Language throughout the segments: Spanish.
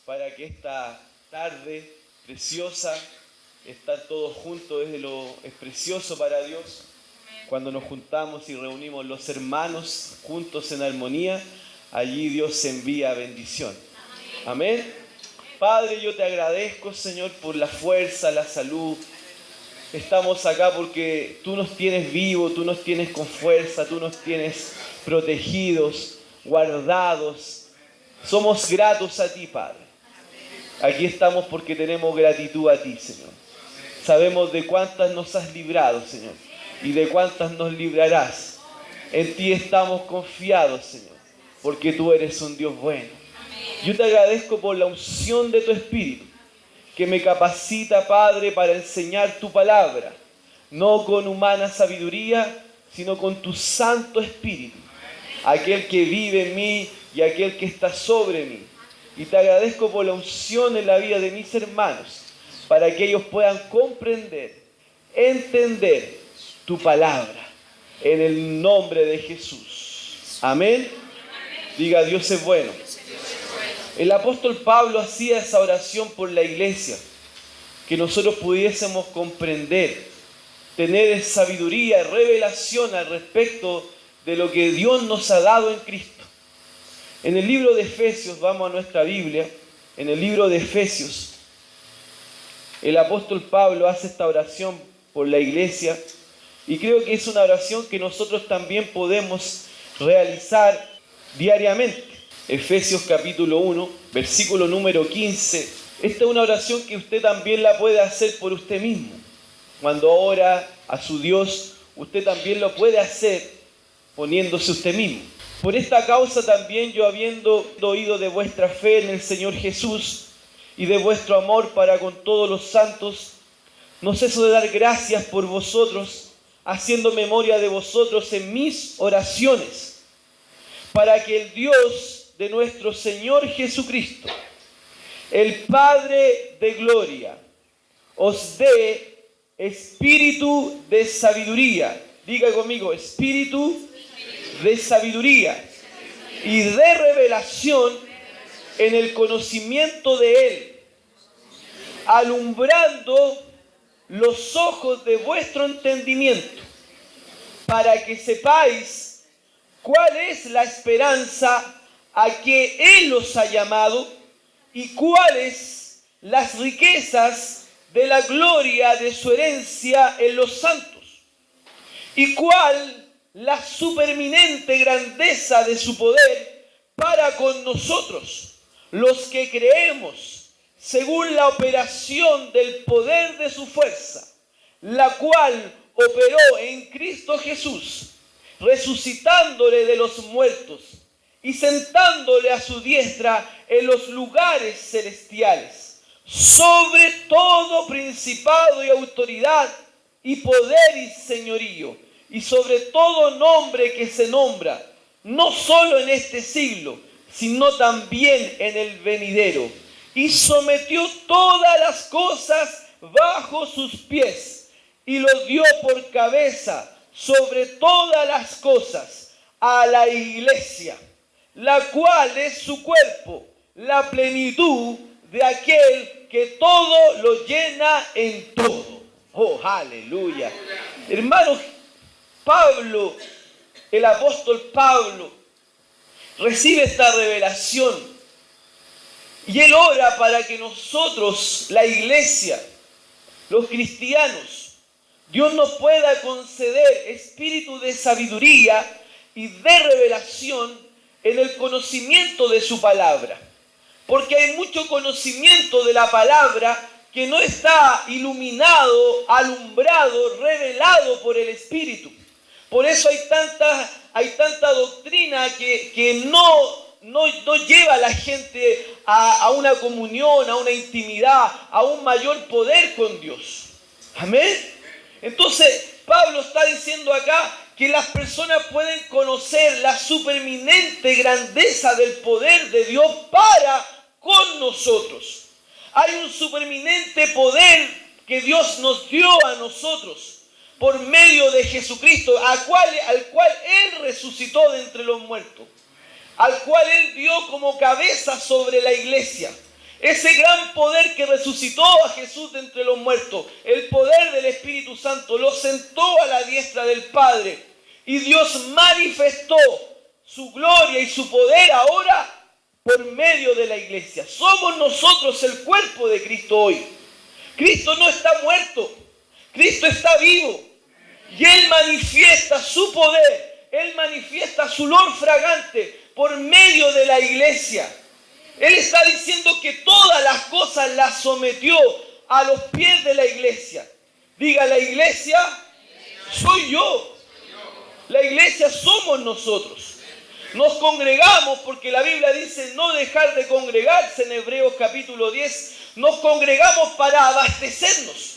para que esta tarde preciosa, estar todos juntos es precioso para Dios. Cuando nos juntamos y reunimos los hermanos juntos en armonía, allí Dios envía bendición. Amén. Padre, yo te agradezco, Señor, por la fuerza, la salud. Estamos acá porque tú nos tienes vivos, tú nos tienes con fuerza, tú nos tienes protegidos, guardados. Somos gratos a ti, Padre. Aquí estamos porque tenemos gratitud a ti, Señor. Sabemos de cuántas nos has librado, Señor, y de cuántas nos librarás. En ti estamos confiados, Señor, porque tú eres un Dios bueno. Yo te agradezco por la unción de tu Espíritu, que me capacita, Padre, para enseñar tu palabra, no con humana sabiduría, sino con tu Santo Espíritu, aquel que vive en mí y aquel que está sobre mí. Y te agradezco por la unción en la vida de mis hermanos, para que ellos puedan comprender, entender tu palabra, en el nombre de Jesús. Amén. Diga, Dios es bueno. El apóstol Pablo hacía esa oración por la iglesia, que nosotros pudiésemos comprender, tener sabiduría, revelación al respecto de lo que Dios nos ha dado en Cristo. En el libro de Efesios, vamos a nuestra Biblia, en el libro de Efesios, el apóstol Pablo hace esta oración por la iglesia y creo que es una oración que nosotros también podemos realizar diariamente. Efesios capítulo 1, versículo número 15. Esta es una oración que usted también la puede hacer por usted mismo. Cuando ora a su Dios, usted también lo puede hacer poniéndose usted mismo. Por esta causa también yo, habiendo oído de vuestra fe en el Señor Jesús y de vuestro amor para con todos los santos, no ceso de dar gracias por vosotros, haciendo memoria de vosotros en mis oraciones, para que el Dios de nuestro Señor Jesucristo, el Padre de gloria, os dé espíritu de sabiduría. Diga conmigo, espíritu de sabiduría y de revelación en el conocimiento de Él, alumbrando los ojos de vuestro entendimiento, para que sepáis cuál es la esperanza a que Él os ha llamado y cuáles las riquezas de la gloria de su herencia en los santos, y cuál la supereminente grandeza de su poder para con nosotros, los que creemos, según la operación del poder de su fuerza, la cual operó en Cristo Jesús, resucitándole de los muertos y sentándole a su diestra en los lugares celestiales, sobre todo principado y autoridad y poder y señorío, y sobre todo nombre que se nombra, no solo en este siglo, sino también en el venidero. Y sometió todas las cosas bajo sus pies, y lo dio por cabeza sobre todas las cosas a la iglesia, la cual es su cuerpo, la plenitud de aquel que todo lo llena en todo. Oh, aleluya. Hermanos, Pablo, el apóstol Pablo, recibe esta revelación y él ora para que nosotros, la iglesia, los cristianos, Dios nos pueda conceder espíritu de sabiduría y de revelación en el conocimiento de su palabra. Porque hay mucho conocimiento de la palabra que no está iluminado, alumbrado, revelado por el Espíritu. Por eso hay tanta doctrina que no lleva a la gente a una comunión, a una intimidad, a un mayor poder con Dios. Amén. Entonces, Pablo está diciendo acá que las personas pueden conocer la supereminente grandeza del poder de Dios para con nosotros. Hay un supereminente poder que Dios nos dio a nosotros por medio de Jesucristo, al cual Él resucitó de entre los muertos, al cual Él dio como cabeza sobre la iglesia. Ese gran poder que resucitó a Jesús de entre los muertos, el poder del Espíritu Santo, lo sentó a la diestra del Padre. Y Dios manifestó su gloria y su poder ahora por medio de la iglesia. Somos nosotros el cuerpo de Cristo hoy. Cristo no está muerto, Cristo está vivo. Y Él manifiesta su poder, Él manifiesta su olor fragante por medio de la iglesia. Él está diciendo que todas las cosas las sometió a los pies de la iglesia. Diga, la iglesia soy yo. La iglesia somos nosotros. Nos congregamos porque la Biblia dice no dejar de congregarse en Hebreos capítulo 10. Nos congregamos para abastecernos.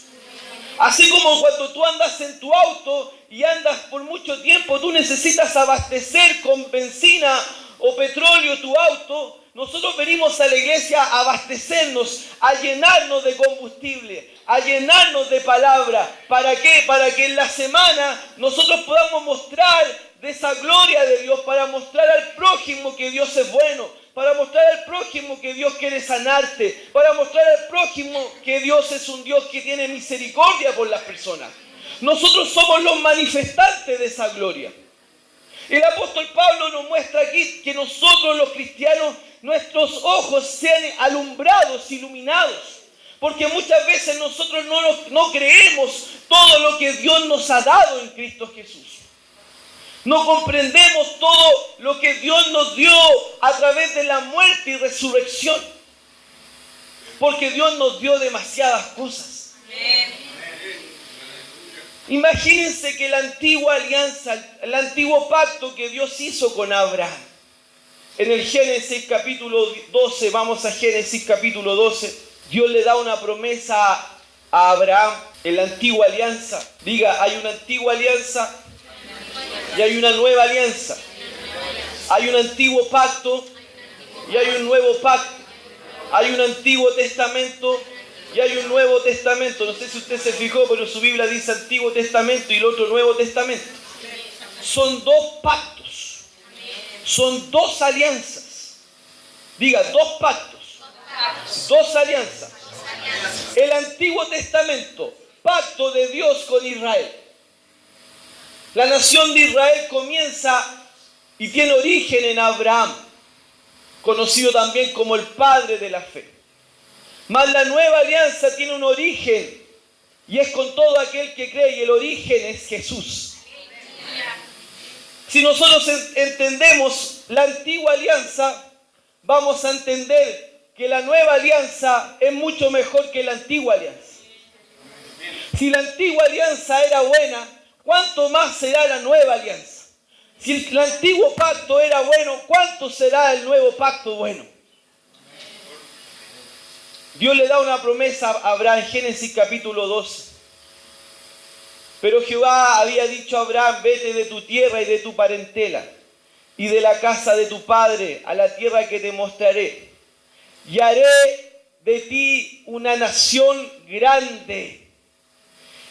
Así como cuando tú andas en tu auto y andas por mucho tiempo, tú necesitas abastecer con benzina o petróleo tu auto. Nosotros venimos a la iglesia a abastecernos, a llenarnos de combustible, a llenarnos de palabra. ¿Para qué? Para que en la semana nosotros podamos mostrar de esa gloria de Dios, para mostrar al prójimo que Dios es bueno, para mostrar al prójimo que Dios quiere sanarte, para mostrar al prójimo que Dios es un Dios que tiene misericordia por las personas. Nosotros somos los manifestantes de esa gloria. El apóstol Pablo nos muestra aquí que nosotros los cristianos, nuestros ojos sean alumbrados, iluminados. Porque muchas veces nosotros no creemos todo lo que Dios nos ha dado en Cristo Jesús. No comprendemos todo lo que Dios nos dio a través de la muerte y resurrección. Porque Dios nos dio demasiadas cosas. Imagínense que la antigua alianza, el antiguo pacto que Dios hizo con Abraham. En el Génesis capítulo 12, vamos a Génesis capítulo 12, Dios le da una promesa a Abraham en la antigua alianza. Diga, hay una antigua alianza y hay una nueva alianza. Hay un antiguo pacto y hay un nuevo pacto. Hay un antiguo testamento y hay un nuevo testamento. No sé si usted se fijó, pero su Biblia dice Antiguo Testamento y el otro Nuevo Testamento. Son dos pactos. Son dos alianzas. Diga, dos pactos. Dos alianzas. El Antiguo Testamento, pacto de Dios con Israel. La nación de Israel comienza y tiene origen en Abraham, conocido también como el padre de la fe. Mas la nueva alianza tiene un origen y es con todo aquel que cree, y el origen es Jesús. Si nosotros entendemos la antigua alianza, vamos a entender que la nueva alianza es mucho mejor que la antigua alianza. Si la antigua alianza era buena, ¿cuánto más será la nueva alianza? Si el antiguo pacto era bueno, ¿cuánto será el nuevo pacto bueno? Dios le da una promesa a Abraham, Génesis capítulo 12. Pero Jehová había dicho a Abraham, vete de tu tierra y de tu parentela, y de la casa de tu padre, a la tierra que te mostraré. Y haré de ti una nación grande,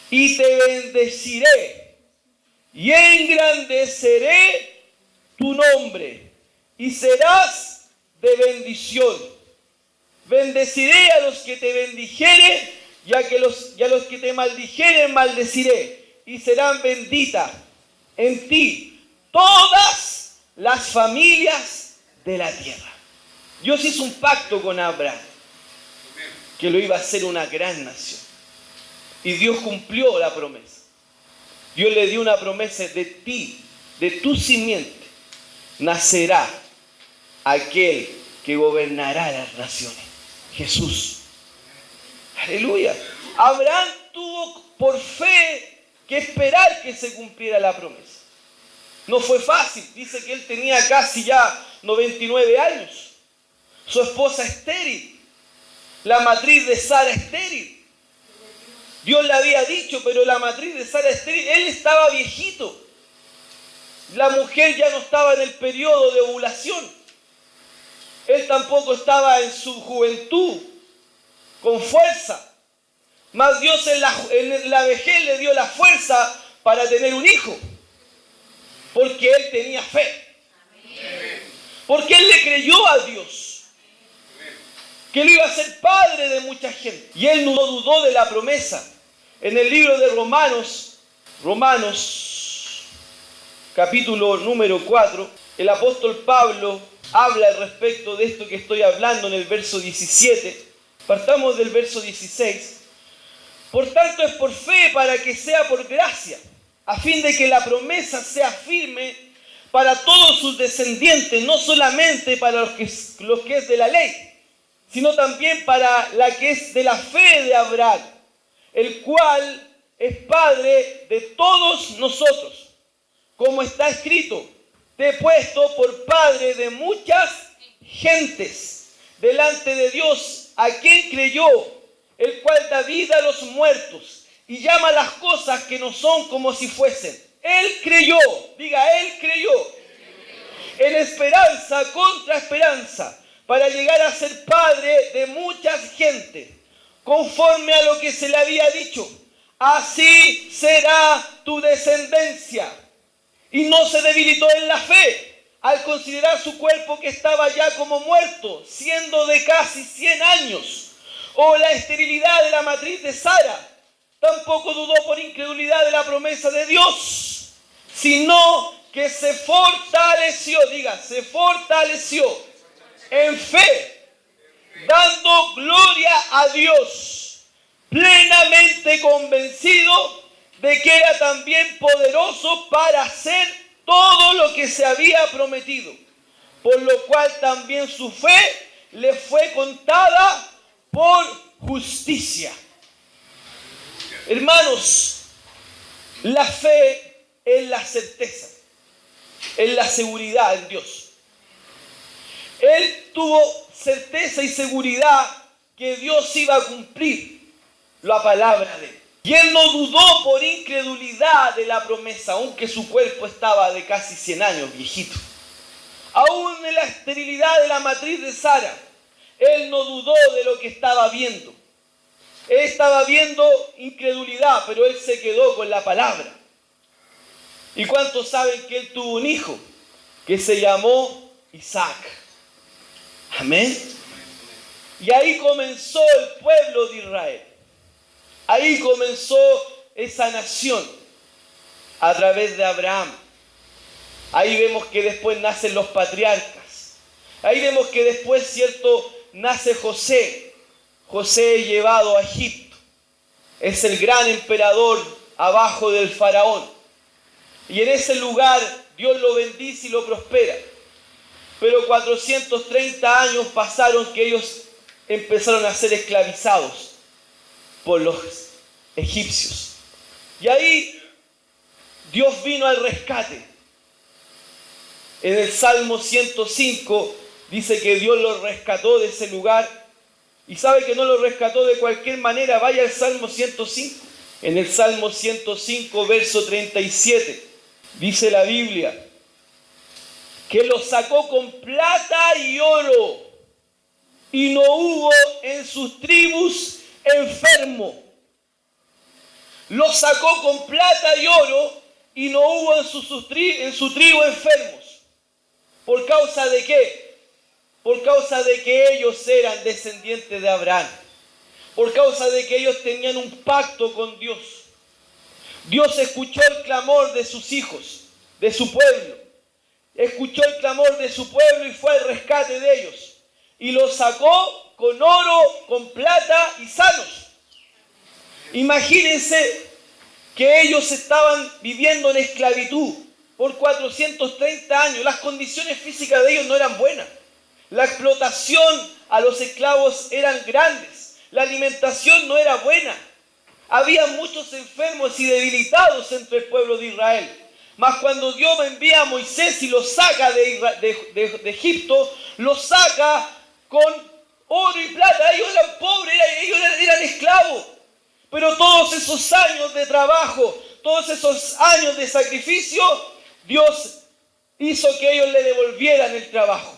y te bendeciré, y engrandeceré tu nombre, y serás de bendición. Bendeciré a los que te bendijeren, y a los que te maldijeren maldeciré, y serán benditas en ti todas las familias de la tierra. Dios hizo un pacto con Abraham, que lo iba a hacer una gran nación. Y Dios cumplió la promesa. Dios le dio una promesa: de ti, de tu simiente, nacerá aquel que gobernará las naciones. Jesús. Aleluya. Abraham tuvo por fe que esperar que se cumpliera la promesa. No fue fácil. Dice que él tenía casi ya 99 años. Su esposa estéril. La matriz de Sara estéril. Dios le había dicho, pero la matriz de Sara estéril. Él estaba viejito. La mujer ya no estaba en el periodo de ovulación. Él tampoco estaba en su juventud, con fuerza. Mas Dios en la vejez le dio la fuerza para tener un hijo. Porque él tenía fe. Porque él le creyó a Dios. que él iba a ser padre de mucha gente. Y él no dudó de la promesa. En el libro de Romanos, capítulo número 4, el apóstol Pablo habla al respecto de esto que estoy hablando en el verso 17. Partamos del verso 16. Por tanto es por fe para que sea por gracia, a fin de que la promesa sea firme para todos sus descendientes, no solamente para los que es de la ley, sino también para la que es de la fe de Abraham, el cual es Padre de todos nosotros. Como está escrito, te he puesto por Padre de muchas gentes delante de Dios, a quien creyó, el cual da vida a los muertos y llama las cosas que no son como si fuesen. Él creyó, diga, él creyó, en esperanza contra esperanza, para llegar a ser padre de muchas gentes, conforme a lo que se le había dicho. Así será tu descendencia. Y no se debilitó en la fe, al considerar su cuerpo que estaba ya como muerto, siendo de casi 100 años, o la esterilidad de la matriz de Sara. Tampoco dudó por incredulidad de la promesa de Dios, sino que se fortaleció, diga, se fortaleció en fe, dando gloria a Dios, plenamente convencido de que era también poderoso para hacer todo lo que se había prometido, por lo cual también su fe le fue contada por justicia. Hermanos, la fe es la certeza, es la seguridad en Dios. Él tuvo certeza y seguridad que Dios iba a cumplir la palabra de él. Y él no dudó por incredulidad de la promesa, aunque su cuerpo estaba de casi 100 años, viejito. Aún en la esterilidad de la matriz de Sara, él no dudó de lo que estaba viendo. Él estaba viendo incredulidad, pero él se quedó con la palabra. ¿Y cuántos saben que él tuvo un hijo que se llamó Isaac? Amén. Y ahí comenzó el pueblo de Israel. Ahí comenzó esa nación a través de Abraham. Ahí vemos que después nacen los patriarcas. Ahí vemos que después, cierto, nace José. José llevado a Egipto. Es el gran emperador abajo del faraón. Y en ese lugar Dios lo bendice y lo prospera. Pero 430 años pasaron que ellos empezaron a ser esclavizados por los egipcios. Y ahí Dios vino al rescate. En el Salmo 105 dice que Dios los rescató de ese lugar. Y sabe que no lo rescató de cualquier manera. Vaya al Salmo 105. En el Salmo 105, verso 37, dice la Biblia que los sacó con plata y oro, y no hubo en sus tribus enfermo. Los sacó con plata y oro, y no hubo en su tribu enfermos. ¿Por causa de qué? Por causa de que ellos eran descendientes de Abraham. Por causa de que ellos tenían un pacto con Dios. Dios escuchó el clamor de sus hijos, de su pueblo. Escuchó el clamor de su pueblo y fue al rescate de ellos. Y los sacó con oro, con plata y sanos. Imagínense que ellos estaban viviendo en esclavitud por 430 años. Las condiciones físicas de ellos no eran buenas. La explotación a los esclavos eran grandes. La alimentación no era buena. Había muchos enfermos y debilitados entre el pueblo de Israel. Mas cuando Dios envía a Moisés y los saca de Egipto, los saca con oro y plata. Ellos eran pobres, ellos eran esclavos. Pero todos esos años de trabajo, todos esos años de sacrificio, Dios hizo que ellos le devolvieran el trabajo.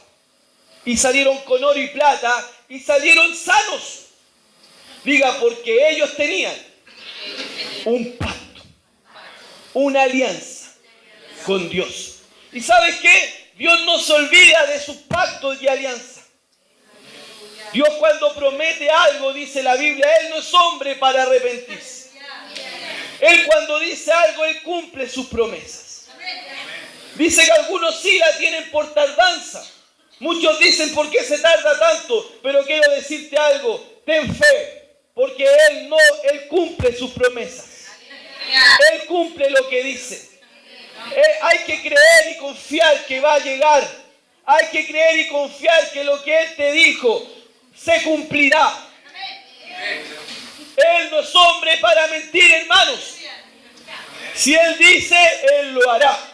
Y salieron con oro y plata y salieron sanos. Diga, porque ellos tenían un pacto, una alianza con Dios. ¿Y sabes qué? Dios no se olvida de sus pactos y alianzas. Dios cuando promete algo, dice la Biblia, Él no es hombre para arrepentirse. Él cuando dice algo, Él cumple sus promesas. Dice que algunos sí la tienen por tardanza. Muchos dicen, ¿por qué se tarda tanto? Pero quiero decirte algo, ten fe, porque Él cumple sus promesas. Él cumple lo que dice. Hay que creer y confiar que va a llegar. Hay que creer y confiar que lo que Él te dijo se cumplirá. Él no es hombre para mentir, hermanos. Si Él dice, Él lo hará.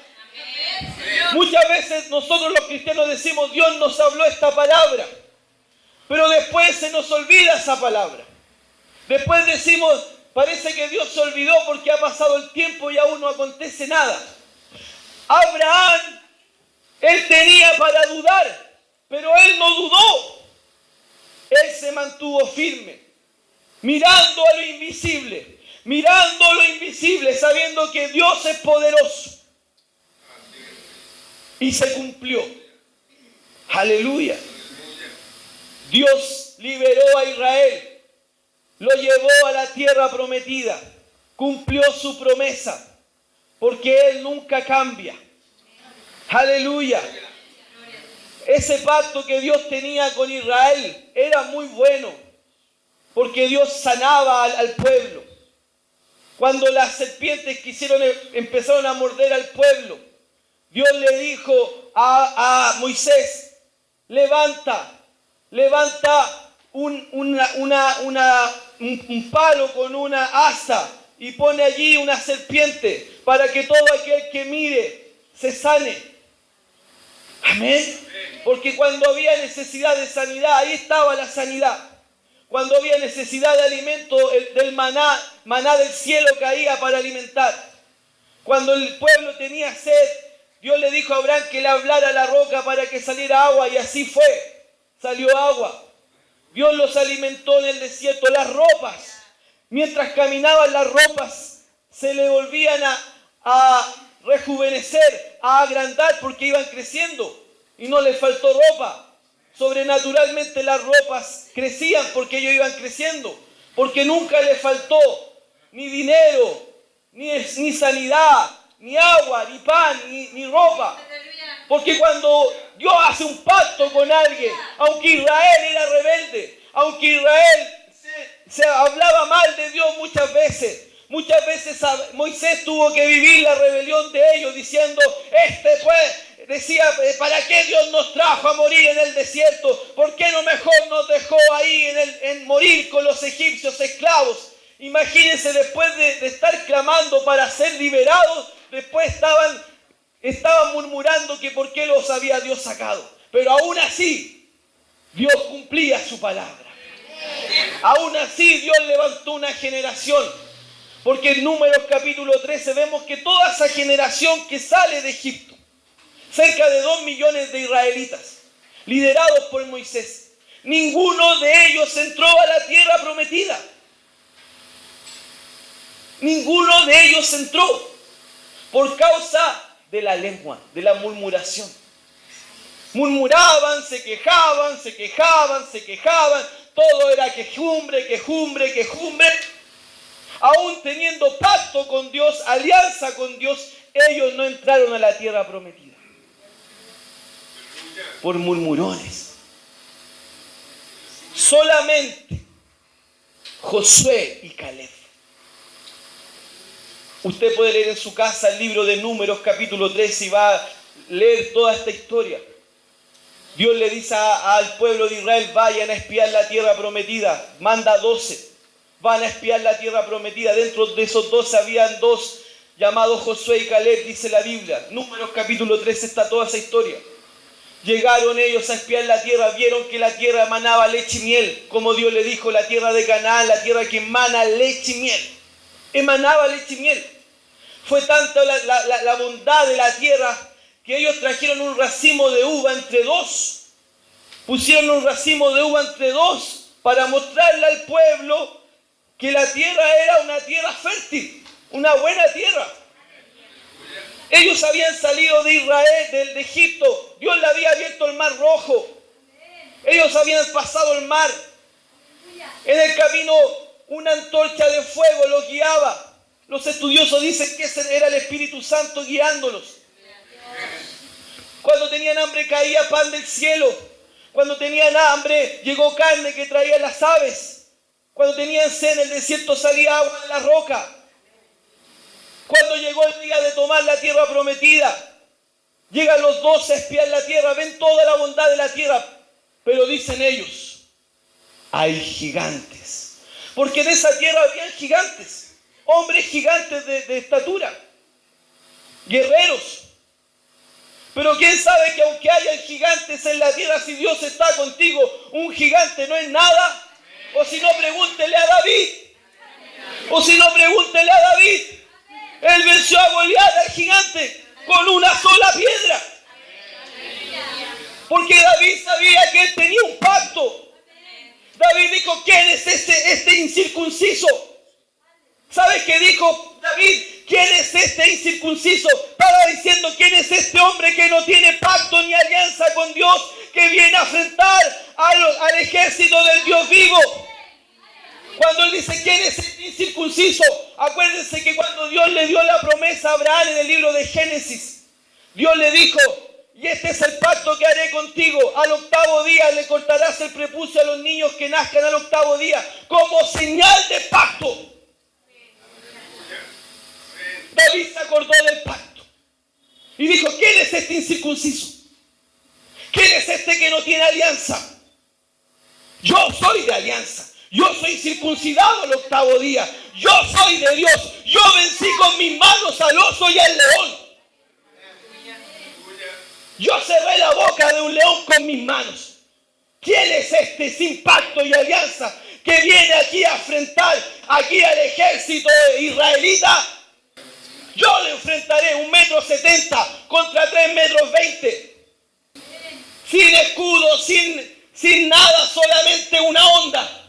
Muchas veces nosotros los cristianos decimos, Dios nos habló esta palabra, pero después se nos olvida esa palabra. Después decimos, parece que Dios se olvidó porque ha pasado el tiempo y aún no acontece nada. Abraham, él tenía para dudar, pero él no dudó. Él se mantuvo firme, mirando a lo invisible, sabiendo que Dios es poderoso. Y se cumplió. Aleluya. Dios liberó a Israel, lo llevó a la tierra prometida, cumplió su promesa, porque Él nunca cambia. Aleluya. Ese pacto que Dios tenía con Israel era muy bueno, porque Dios sanaba al pueblo. Cuando las serpientes empezaron a morder al pueblo, Dios le dijo a Moisés, levanta un palo con una asa y pone allí una serpiente para que todo aquel que mire se sane. Amén. Porque cuando había necesidad de sanidad, ahí estaba la sanidad. Cuando había necesidad de alimento, del maná del cielo caía para alimentar. Cuando el pueblo tenía sed, Dios le dijo a Abraham que le hablara a la roca para que saliera agua, y así fue. Salió agua. Dios los alimentó en el desierto. Las ropas, mientras caminaban, las ropas se le volvían a rejuvenecer, a agrandar, porque iban creciendo y no les faltó ropa. Sobrenaturalmente las ropas crecían porque ellos iban creciendo, porque nunca les faltó ni dinero, ni sanidad, ni agua, ni pan, ni ropa. Porque cuando Dios hace un pacto con alguien, aunque Israel era rebelde, aunque Israel se hablaba mal de Dios muchas veces Moisés tuvo que vivir la rebelión de ellos, diciendo, decía, ¿para qué Dios nos trajo a morir en el desierto? ¿Por qué no mejor nos dejó ahí en morir con los egipcios esclavos? Imagínense, después de estar clamando para ser liberados, después estaban murmurando que por qué los había Dios sacado. Pero aún así, Dios cumplía su palabra. Aún así, Dios levantó una generación. Porque en Números capítulo 13 vemos que toda esa generación que sale de Egipto, cerca de 2 millones de israelitas, liderados por Moisés, ninguno de ellos entró a la tierra prometida. Ninguno de ellos entró por causa de la lengua, de la murmuración. Murmuraban, se quejaban, todo era quejumbre. Aún teniendo pacto con Dios, alianza con Dios, ellos no entraron a la tierra prometida. Por murmurones. Solamente Josué y Caleb. Usted puede leer en su casa el libro de Números capítulo 13 y va a leer toda esta historia. Dios le dice al pueblo de Israel, vayan a espiar la tierra prometida. Manda 12. Van a espiar la tierra prometida. Dentro de esos 12 habían 2 llamados Josué y Caleb, dice la Biblia. Números capítulo 13 está toda esa historia. Llegaron ellos a espiar la tierra, vieron que la tierra emanaba leche y miel, como Dios le dijo, la tierra de Canaán, la tierra que emana leche y miel. Emanaba leche y miel. Fue tanta la bondad de la tierra que ellos trajeron un racimo de uva entre 2. Pusieron un racimo de uva entre 2 para mostrarle al pueblo que la tierra era una tierra fértil, una buena tierra. Ellos habían salido de Israel, de Egipto. Dios le había abierto el mar rojo. Ellos habían pasado el mar. En el camino una antorcha de fuego los guiaba. Los estudiosos dicen que ese era el Espíritu Santo guiándolos. Cuando tenían hambre caía pan del cielo. Cuando tenían hambre llegó carne que traían las aves. Cuando tenían sed en el desierto salía agua de la roca. Cuando llegó el día de tomar la tierra prometida, llegan los 12 a espiar la tierra, ven toda la bondad de la tierra, pero dicen ellos, hay gigantes. Porque en esa tierra habían gigantes, hombres gigantes de estatura, guerreros. Pero quién sabe que aunque haya gigantes en la tierra, si Dios está contigo, un gigante no es nada. O si no, pregúntele a David. O si no, pregúntele a David. Él venció a Goliat, al gigante, con una sola piedra. Porque David sabía que él tenía un pacto. David dijo, ¿quién es este incircunciso? ¿Sabes qué dijo David? ¿Quién es este incircunciso? Estaba diciendo, ¿quién es este hombre que no tiene pacto ni alianza con Dios, que viene a enfrentar al ejército del Dios vivo? Cuando él dice, ¿quién es este incircunciso? Acuérdense que cuando Dios le dio la promesa a Abraham en el libro de Génesis, Dios le dijo, y este es el pacto que haré contigo, al 8º día le cortarás el prepucio a los niños que nazcan al 8º día, como señal de pacto. David se acordó del pacto y dijo, ¿quién es este incircunciso? ¿Quién es este que no tiene alianza? Yo soy de alianza. Yo soy circuncidado al 8º día. Yo soy de Dios. Yo vencí con mis manos al oso y al león. Yo cerré la boca de un león con mis manos. ¿Quién es este sin pacto y alianza que viene aquí a enfrentar aquí al ejército israelita? Yo le enfrentaré 1,70 m contra 3,20 m. Sin escudo, sin nada, solamente una onda.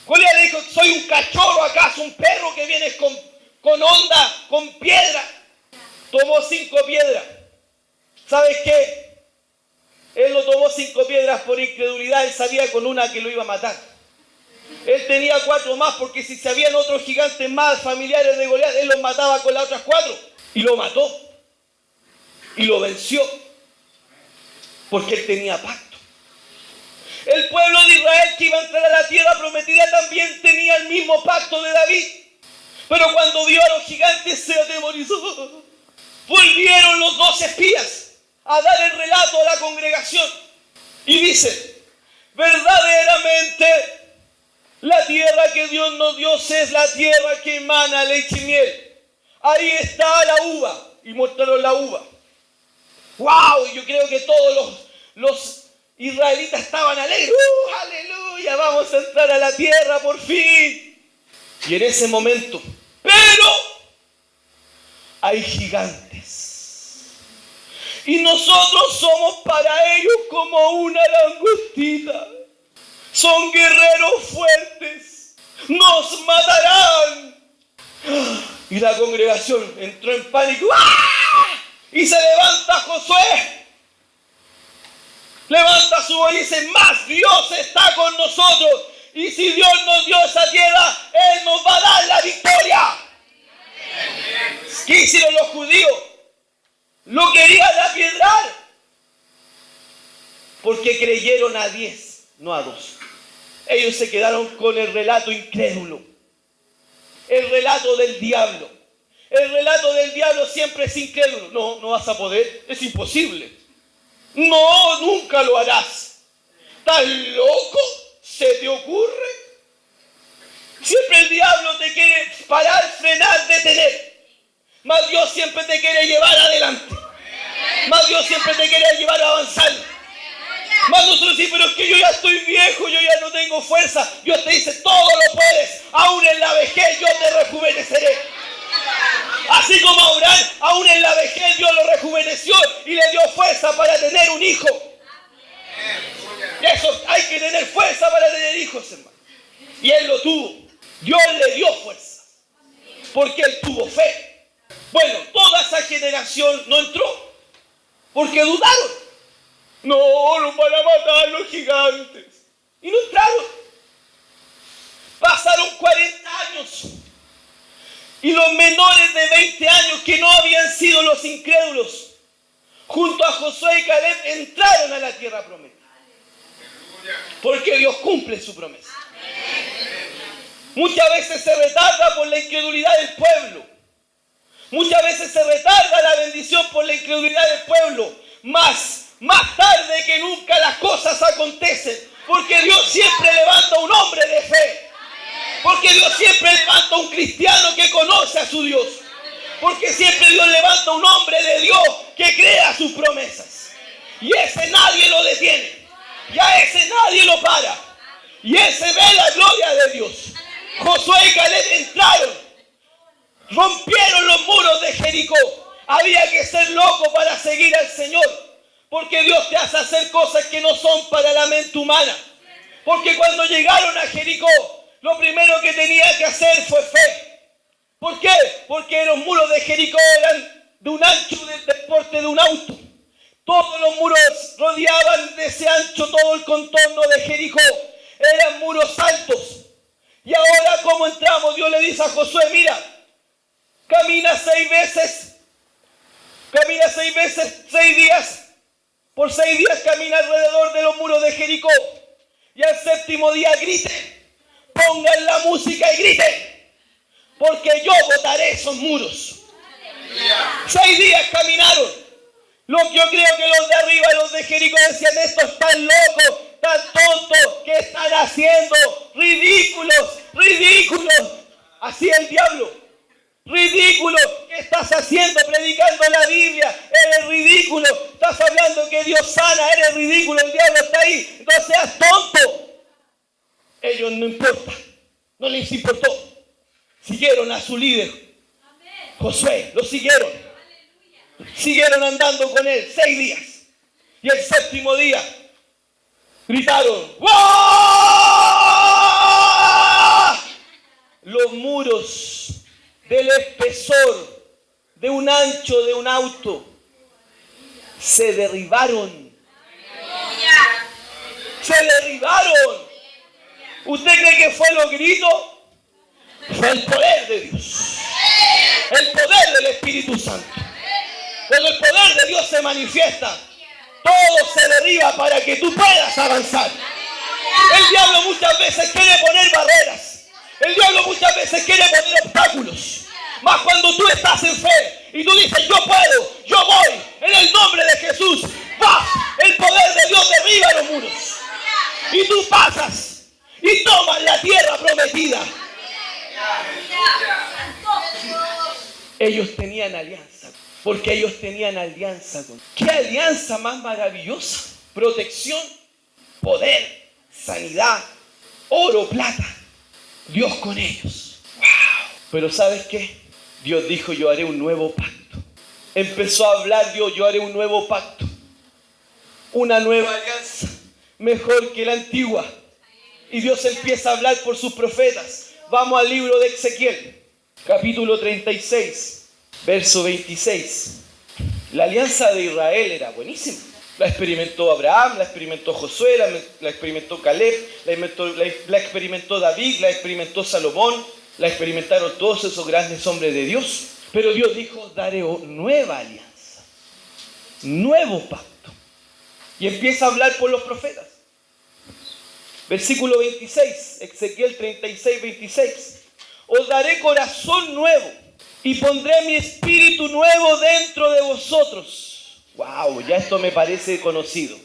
Goliat le dijo, ¿soy un cachorro acaso, un perro que vienes con onda, con piedra? Tomó 5 piedras. ¿Sabes qué? Él no tomó 5 piedras por incredulidad, él sabía con una que lo iba a matar. Él tenía 4 más porque si habían otros gigantes más familiares de Goliat, él los mataba con las otras 4. Y lo mató. Y lo venció. Porque él tenía pacto. El pueblo de Israel que iba a entrar a la tierra prometida también tenía el mismo pacto de David. Pero cuando vio a los gigantes se atemorizó. Volvieron los 2 espías a dar el relato a la congregación. Y dice, verdaderamente la tierra que Dios nos dio es la tierra que emana leche y miel. Ahí está la uva. Y mostraron la uva. ¡Wow! Yo creo que todos los israelitas estaban alegres. ¡Aleluya! Vamos a entrar a la tierra por fin. Y en ese momento, pero hay gigantes. Y nosotros somos para ellos como una langostita. Son guerreros fuertes. Nos matarán. Y la congregación entró en pánico. ¡Ah! Y se levanta Josué. Levanta su voz y dice, más Dios está con nosotros. Y si Dios nos dio esa tierra, Él nos va a dar la victoria. ¿Qué hicieron los judíos? Lo querían apiedrar. Porque creyeron a 10, no a 2. Ellos se quedaron con el relato incrédulo. El relato del diablo. El relato del diablo siempre es incrédulo. No, no vas a poder. Es imposible. No, nunca lo harás. ¿Estás loco? ¿Se te ocurre? Siempre el diablo te quiere parar, frenar, detener. Mas Dios siempre te quiere llevar adelante. Mas Dios siempre te quiere llevar a avanzar. Mas nosotros decimos, pero es que yo ya estoy viejo, yo ya no tengo fuerza. Dios te dice, todo lo puedes. Aún en la vejez yo te rejuveneceré. Así como a Abraham, aún en la vejez Dios lo rejuveneció y le dio fuerza para tener un hijo. Eso, hay que tener fuerza para tener hijos, hermano. Y él lo tuvo. Dios le dio fuerza. Porque él tuvo fe. Bueno, toda esa generación no entró. Porque dudaron. No, nos van a matar los gigantes. Y no entraron. Pasaron 40 años. Y los menores de 20 años que no habían sido los incrédulos, junto a Josué y Caleb, entraron a la tierra prometida. Porque Dios cumple su promesa. Muchas veces se retarda por la incredulidad del pueblo. Muchas veces se retarda la bendición por la incredulidad del pueblo. Más tarde que nunca las cosas acontecen. Porque Dios siempre levanta un hombre de fe. Porque Dios siempre levanta un cristiano que conoce a su Dios. Porque siempre Dios levanta un hombre de Dios que crea sus promesas. Y ese nadie lo detiene. Y a ese nadie lo para. Y ese ve la gloria de Dios. Josué y Caleb entraron. Rompieron los muros de Jericó. Había que ser loco para seguir al Señor. Porque Dios te hace hacer cosas que no son para la mente humana. Porque cuando llegaron a Jericó, lo primero que tenía que hacer fue fe. ¿Por qué? Porque los muros de Jericó eran de un ancho del porte de un auto. Todos los muros rodeaban de ese ancho todo el contorno de Jericó. Eran muros altos. Y ahora, ¿cómo entramos? Dios le dice a Josué, mira, camina 6 veces. Camina 6 veces, 6 días. Por 6 días camina alrededor de los muros de Jericó. Y al 7º día grite. Pongan la música y grite. Porque yo botaré esos muros. 6 días caminaron. Yo creo que los de arriba, los de Jericó, decían, estos están locos, tan tontos, ¿qué están haciendo? Ridículos, ridículos. Así el diablo. Ridículo, ¿qué estás haciendo predicando la Biblia? Eres ridículo. Estás hablando que Dios sana, eres ridículo, el diablo está ahí. No seas tonto. Ellos no importa, no les importó. Siguieron a su líder, Josué, lo siguieron. Siguieron andando con él 6 días. Y el 7º día gritaron, ¡wow! Los muros del espesor de un ancho de un auto se derribaron. Se derribaron. ¿Usted cree que fue los gritos? Fue el poder de Dios. El poder del Espíritu Santo. Cuando el poder de Dios se manifiesta, todo se derriba para que tú puedas avanzar. El diablo muchas veces quiere poner barreras. El diablo muchas veces quiere poner obstáculos. Mas cuando tú estás en fe y tú dices, yo puedo, yo voy, en el nombre de Jesús, vas, el poder de Dios derriba los muros. Y tú pasas y tomas la tierra prometida. Ellos tenían alianza, porque ellos tenían alianza con... ¿Qué alianza más maravillosa? Protección, poder, sanidad, oro, plata. Dios con ellos. ¡Wow! Pero ¿sabes qué? Dios dijo, yo haré un nuevo pacto. Empezó a hablar Dios, yo haré un nuevo pacto. Una nueva alianza, mejor que la antigua. Y Dios empieza a hablar por sus profetas. Vamos al libro de Ezequiel, capítulo 36, verso 26. La alianza de Israel era buenísima. La experimentó Abraham, la experimentó Josué, la experimentó Caleb, la experimentó David, la experimentó Salomón, la experimentaron todos esos grandes hombres de Dios. Pero Dios dijo, daré nueva alianza, nuevo pacto. Y empieza a hablar por los profetas. Versículo 26, Ezequiel 36, 26. Os daré corazón nuevo y pondré mi espíritu nuevo dentro de vosotros. Wow, ya esto me parece conocido.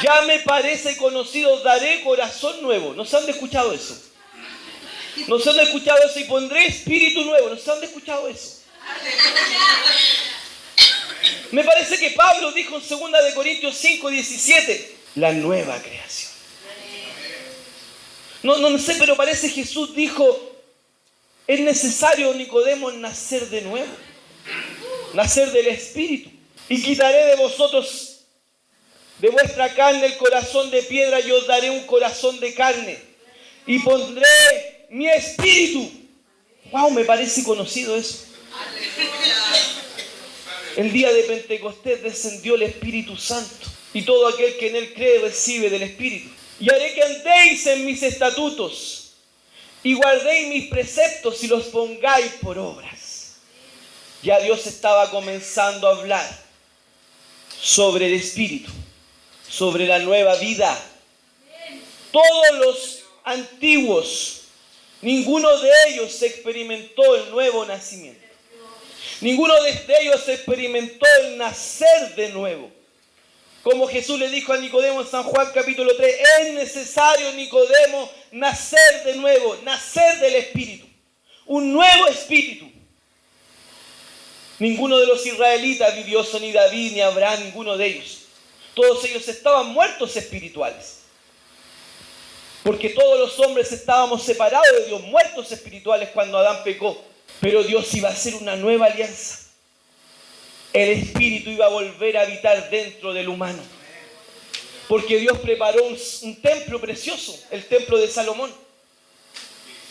Ya me parece conocido, os daré corazón nuevo. ¿No se han escuchado eso? ¿No se han escuchado eso? Y pondré espíritu nuevo. ¿No se han escuchado eso? Me parece que Pablo dijo en 2 Corintios 5, 17, la nueva creación. No sé, pero parece Jesús dijo, es necesario, Nicodemo, nacer de nuevo, nacer del Espíritu. Y quitaré de vosotros, de vuestra carne, el corazón de piedra, y os daré un corazón de carne. Y pondré mi espíritu. Wow, me parece conocido eso. El día de Pentecostés descendió el Espíritu Santo. y todo aquel que en él cree recibe del Espíritu. Y haré que andéis en mis estatutos y guardéis mis preceptos y los pongáis por obras. Ya Dios estaba comenzando a hablar sobre el Espíritu, sobre la nueva vida. Todos los antiguos, ninguno de ellos experimentó el nuevo nacimiento. Ninguno de ellos experimentó el nacer de nuevo. Como Jesús le dijo a Nicodemo en San Juan capítulo 3, es necesario, Nicodemo, nacer de nuevo, nacer del Espíritu. Un nuevo espíritu. Ninguno de los israelitas vivió eso, ni David, ni Abraham, ninguno de ellos. Todos ellos estaban muertos espirituales. Porque todos los hombres estábamos separados de Dios, muertos espirituales cuando Adán pecó. Pero Dios iba a hacer una nueva alianza. El Espíritu iba a volver a habitar dentro del humano. Porque Dios preparó un templo precioso, el templo de Salomón,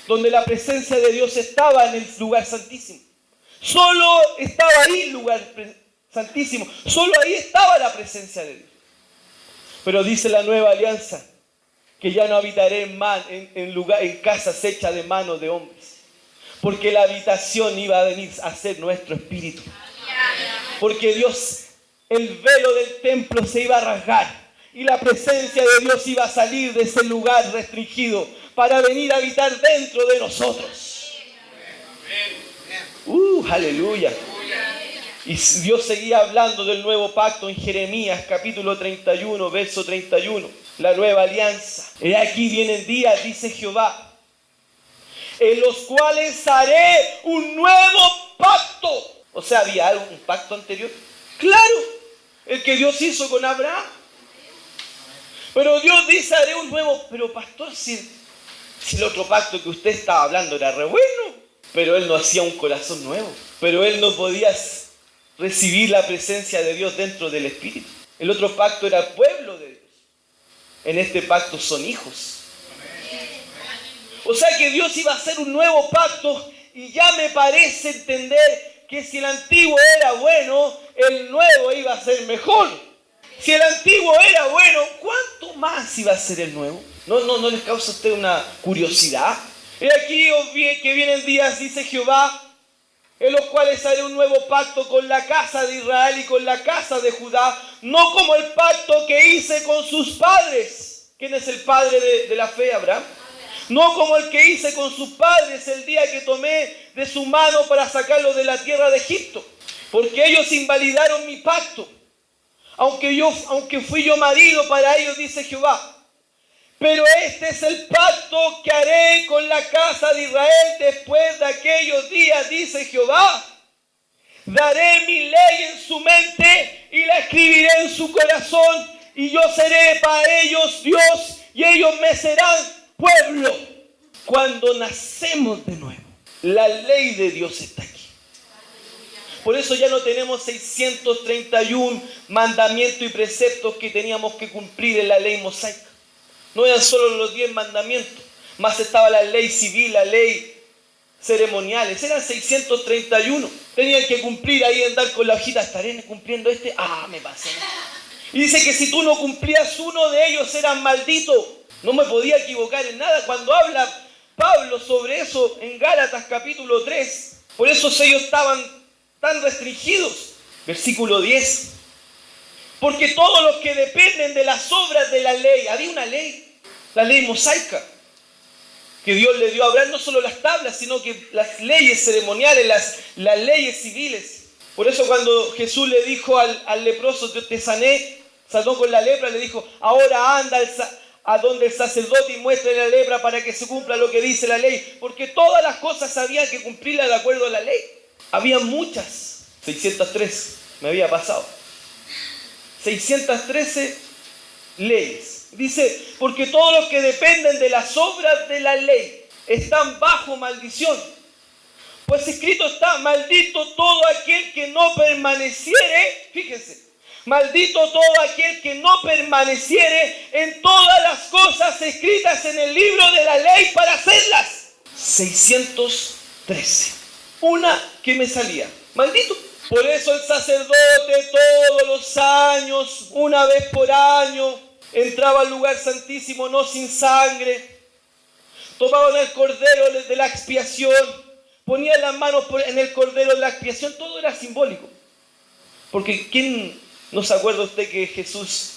donde la presencia de Dios estaba en el lugar santísimo. Solo estaba ahí el lugar santísimo, solo ahí estaba la presencia de Dios. Pero dice la nueva alianza que ya no habitaré en casas hechas de manos de hombres, porque la habitación iba a venir a ser nuestro espíritu. Porque Dios, el velo del templo se iba a rasgar y la presencia de Dios iba a salir de ese lugar restringido para venir a habitar dentro de nosotros. Aleluya. Y Dios seguía hablando del nuevo pacto en Jeremías capítulo 31, verso 31. La nueva alianza. He aquí vienen días, dice Jehová, en los cuales haré un nuevo pacto. O sea, ¿había un pacto anterior? Claro, el que Dios hizo con Abraham. Pero Dios dice, haré un nuevo. Pero pastor, si el otro pacto que usted estaba hablando era re bueno. Pero él no hacía un corazón nuevo. Pero él no podía recibir la presencia de Dios dentro del Espíritu. El otro pacto era pueblo de Dios. En este pacto son hijos. O sea que Dios iba a hacer un nuevo pacto y ya me parece entender que si el antiguo era bueno, el nuevo iba a ser mejor. Si el antiguo era bueno, ¿cuánto más iba a ser el nuevo? ¿No les causa a usted una curiosidad? He aquí que vienen días, dice Jehová, en los cuales haré un nuevo pacto con la casa de Israel y con la casa de Judá, no como el pacto que hice con sus padres. ¿Quién es el padre de la fe, Abraham? No como el que hice con sus padres el día que tomé de su mano para sacarlos de la tierra de Egipto. Porque ellos invalidaron mi pacto, aunque fui yo marido para ellos, dice Jehová. Pero este es el pacto que haré con la casa de Israel después de aquellos días, dice Jehová. Daré mi ley en su mente y la escribiré en su corazón, y yo seré para ellos Dios y ellos me serán pueblo. Cuando nacemos de nuevo, la ley de Dios está aquí. Por eso ya no tenemos 631 mandamientos y preceptos que teníamos que cumplir en la ley mosaica. No eran solo los 10 mandamientos, más estaba la ley civil, la ley ceremoniales. Eran 631. Tenían que cumplir ahí, andar con la hojita. ¿Estaré cumpliendo este? Me pasé. Y dice que si tú no cumplías uno de ellos, eras maldito. No me podía equivocar en nada. Cuando habla Pablo sobre eso en Gálatas capítulo 3, por eso ellos estaban tan restringidos. Versículo 10. Porque todos los que dependen de las obras de la ley, había una ley, la ley mosaica, que Dios le dio a Abraham, no solo las tablas, sino que las leyes ceremoniales, las leyes civiles. Por eso cuando Jesús le dijo al leproso, yo te sané, sanó con la lepra, le dijo, ahora anda a donde el sacerdote y muestre la lepra para que se cumpla lo que dice la ley. Porque todas las cosas había que cumplirlas de acuerdo a la ley. Había muchas, 603, me había pasado. 613 leyes. Dice, porque todos los que dependen de las obras de la ley están bajo maldición. Pues escrito está, maldito todo aquel que no permaneciere, fíjense, maldito todo aquel que no permaneciere en todas las cosas escritas en el libro de la ley para hacerlas. 613. Una que me salía, maldito. Por eso el sacerdote todos los años, una vez por año, entraba al lugar santísimo no sin sangre. Tomaban el cordero de la expiación, ponían las manos en el cordero de la expiación, todo era simbólico. Porque ¿quién no se acuerda usted que Jesús,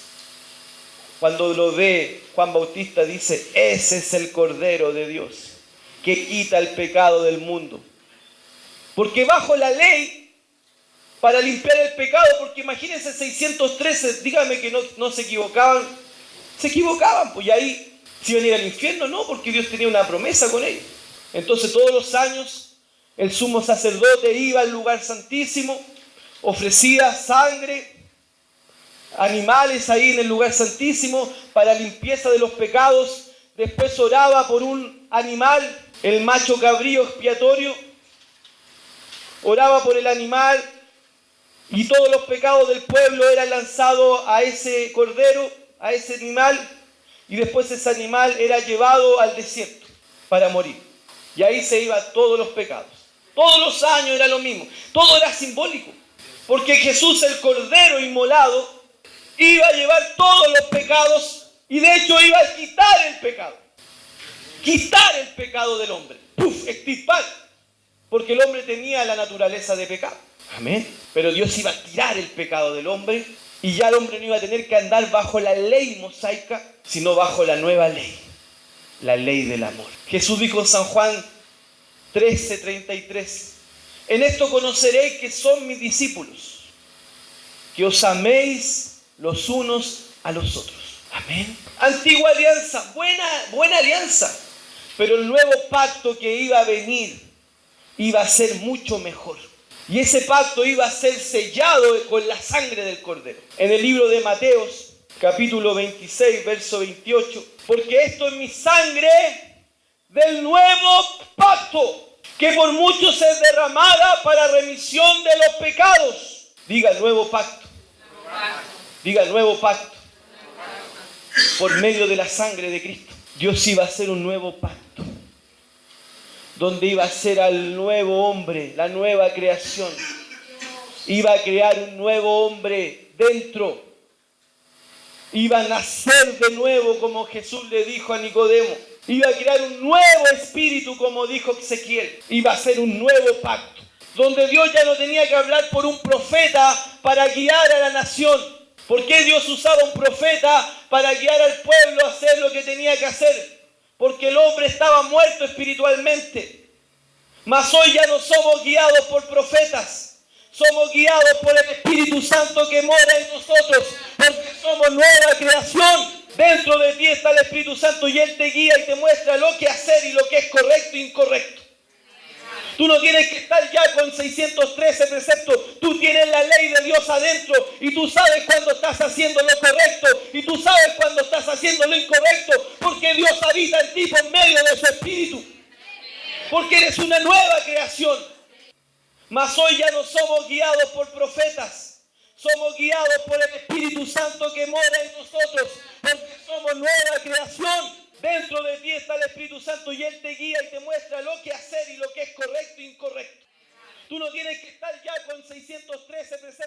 cuando lo ve Juan Bautista, dice, ese es el Cordero de Dios, que quita el pecado del mundo? Porque bajo la ley, para limpiar el pecado, porque imagínense 613, dígame que no se equivocaban, pues y ahí se iban a ir al infierno, no, porque Dios tenía una promesa con ellos. Entonces todos los años el sumo sacerdote iba al lugar santísimo, ofrecía sangre, animales ahí en el lugar santísimo para limpieza de los pecados. Después oraba por un animal, el macho cabrío expiatorio, oraba por el animal y todos los pecados del pueblo eran lanzados a ese cordero, a ese animal, y después ese animal era llevado al desierto para morir. Y ahí se iban todos los pecados. Todos los años era lo mismo, todo era simbólico, porque Jesús, el Cordero inmolado, iba a llevar todos los pecados y de hecho iba a quitar el pecado del hombre, extirpar, porque el hombre tenía la naturaleza de pecado. Amén. Pero Dios iba a tirar el pecado del hombre y ya el hombre no iba a tener que andar bajo la ley mosaica, sino bajo la nueva ley, la ley del amor. Jesús dijo en San Juan 13:33, en esto conoceréis que son mis discípulos, que os améis los unos a los otros. Amén. Antigua alianza, buena alianza, pero el nuevo pacto que iba a venir iba a ser mucho mejor. Y ese pacto iba a ser sellado con la sangre del Cordero. En el libro de Mateos, capítulo 26, verso 28, porque esto es mi sangre del nuevo pacto, que por muchos es derramada para remisión de los pecados. Diga nuevo pacto. Diga nuevo pacto. Por medio de la sangre de Cristo. Dios iba a hacer un nuevo pacto, donde iba a ser al nuevo hombre, la nueva creación. Iba a crear un nuevo hombre dentro. Iba a nacer de nuevo, como Jesús le dijo a Nicodemo. Iba a crear un nuevo espíritu, como dijo Ezequiel. Iba a ser un nuevo pacto, donde Dios ya no tenía que hablar por un profeta para guiar a la nación. ¿Por qué Dios usaba un profeta para guiar al pueblo a hacer lo que tenía que hacer? Porque el hombre estaba muerto espiritualmente. Mas hoy ya no somos guiados por profetas. Somos guiados por el Espíritu Santo que mora en nosotros. Porque somos nueva creación. Dentro de ti está el Espíritu Santo y Él te guía y te muestra lo que hacer y lo que es correcto e incorrecto. Tú no tienes que estar ya con 613 preceptos. Tú tienes la ley de Dios adentro y tú sabes cuando estás haciendo lo correcto y tú sabes cuando estás haciendo lo incorrecto, porque Dios habita en ti por medio de su Espíritu. Porque eres una nueva creación. Mas hoy ya no somos guiados por profetas. Somos guiados por el Espíritu Santo que mora en nosotros. Porque somos nueva creación. Dentro de ti está el Espíritu Santo y Él te guía y te muestra lo que hacer y lo que es correcto e incorrecto. Tú no tienes que estar ya con 613 preceptos.